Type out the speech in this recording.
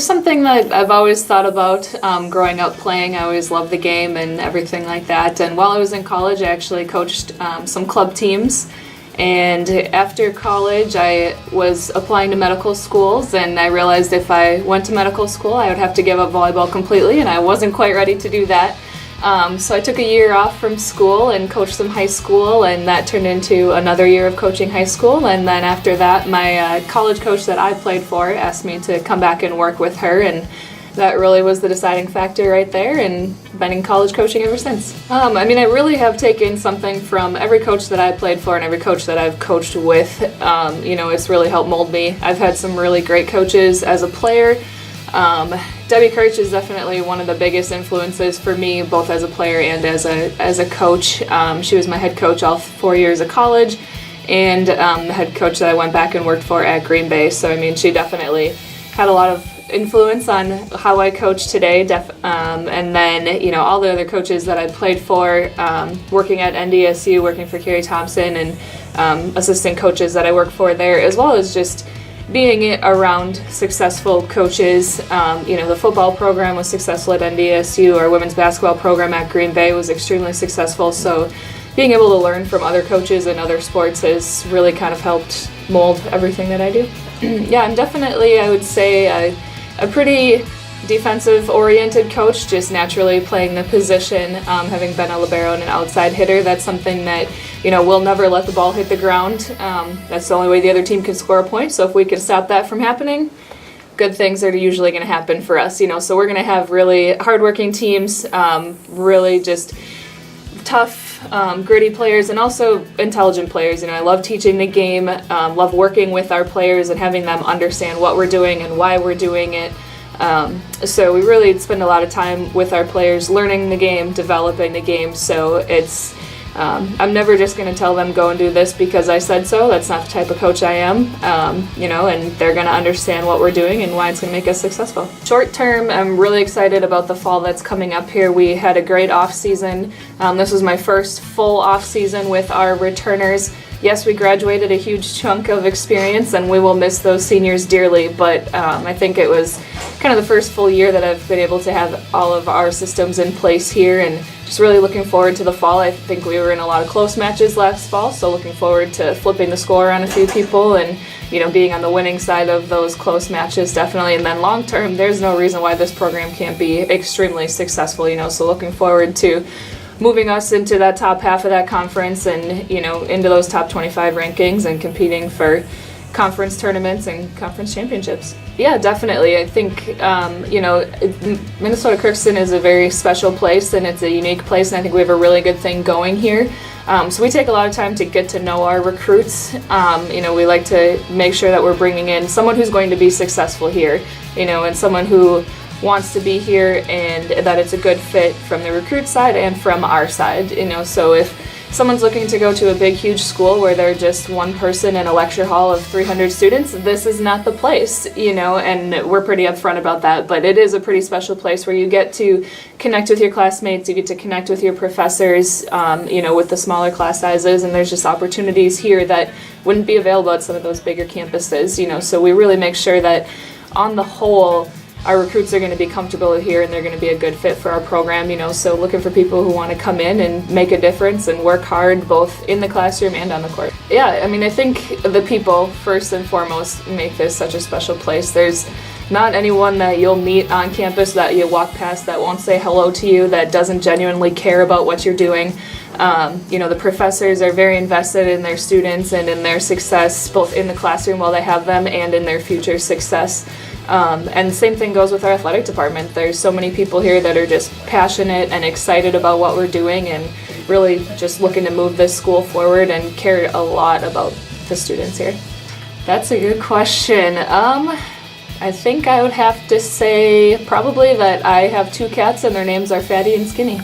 just something that I've always thought about growing up playing. I always loved the game and everything like that. And while I was in college, I actually coached some club teams. And after college, I was applying to medical schools, and I realized if I went to medical school, I would have to give up volleyball completely, and I wasn't quite ready to do that. So I took a year off from school and coached some high school, and that turned into another year of coaching high school. And then after that, my college coach that I played for asked me to come back and work with her, and that really was the deciding factor right there, and been in college coaching ever since. I really have taken something from every coach that I played for and every coach that I've coached with. It's really helped mold me. I've had some really great coaches as a player. Debbie Kirch is definitely one of the biggest influences for me, both as a player and as a coach. She was my head coach all 4 years of college, and the head coach that I went back and worked for at Green Bay. So she definitely had a lot of influence on how I coach today, and then all the other coaches that I played for, working at NDSU, working for Carrie Thompson, and assistant coaches that I work for there, as well as just being around successful coaches. The football program was successful at NDSU. Our women's basketball program at Green Bay was extremely successful, so being able to learn from other coaches in other sports has really kind of helped mold everything that I do. Yeah, I'm definitely, I would say, a pretty defensive-oriented coach, just naturally playing the position, having been a libero and an outside hitter. That's something that, we'll never let the ball hit the ground. That's the only way the other team can score a point, so if we can stop that from happening, good things are usually going to happen for us, so we're going to have really hardworking teams, really just tough, gritty players, and also intelligent players. I love teaching the game, love working with our players and having them understand what we're doing and why we're doing it. So we really spend a lot of time with our players learning the game, developing the game, so it's I'm never just going to tell them go and do this because I said so. That's not the type of coach I am, and they're going to understand what we're doing and why it's going to make us successful. Short term, I'm really excited about the fall that's coming up here. We had a great off season. This was my first full off season with our returners. Yes, we graduated a huge chunk of experience, and we will miss those seniors dearly, but I think it was kind of the first full year that I've been able to have all of our systems in place here, and just really looking forward to the fall. I think we were in a lot of close matches last fall, so looking forward to flipping the score on a few people and being on the winning side of those close matches, definitely. And then long term, there's no reason why this program can't be extremely successful, so looking forward to moving us into that top half of that conference and, into those top 25 rankings and competing for conference tournaments and conference championships. Yeah, definitely. I think, Minnesota Crookston is a very special place, and it's a unique place, and I think we have a really good thing going here. So we take a lot of time to get to know our recruits. We like to make sure that we're bringing in someone who's going to be successful here, and someone who wants to be here, and that it's a good fit from the recruit side and from our side. So if someone's looking to go to a big, huge school where they're just one person in a lecture hall of 300 students, this is not the place, and we're pretty upfront about that, but it is a pretty special place where you get to connect with your classmates, you get to connect with your professors, with the smaller class sizes, and there's just opportunities here that wouldn't be available at some of those bigger campuses, so we really make sure that on the whole, our recruits are going to be comfortable here and they're going to be a good fit for our program, so looking for people who want to come in and make a difference and work hard both in the classroom and on the court. Yeah, I think the people first and foremost make this such a special place. There's not anyone that you'll meet on campus that you walk past that won't say hello to you, that doesn't genuinely care about what you're doing. The professors are very invested in their students and in their success, both in the classroom while they have them and in their future success. And the same thing goes with our athletic department. There's so many people here that are just passionate and excited about what we're doing and really just looking to move this school forward and care a lot about the students here. That's a good question. I think I would have to say probably that I have two cats and their names are Fatty and Skinny.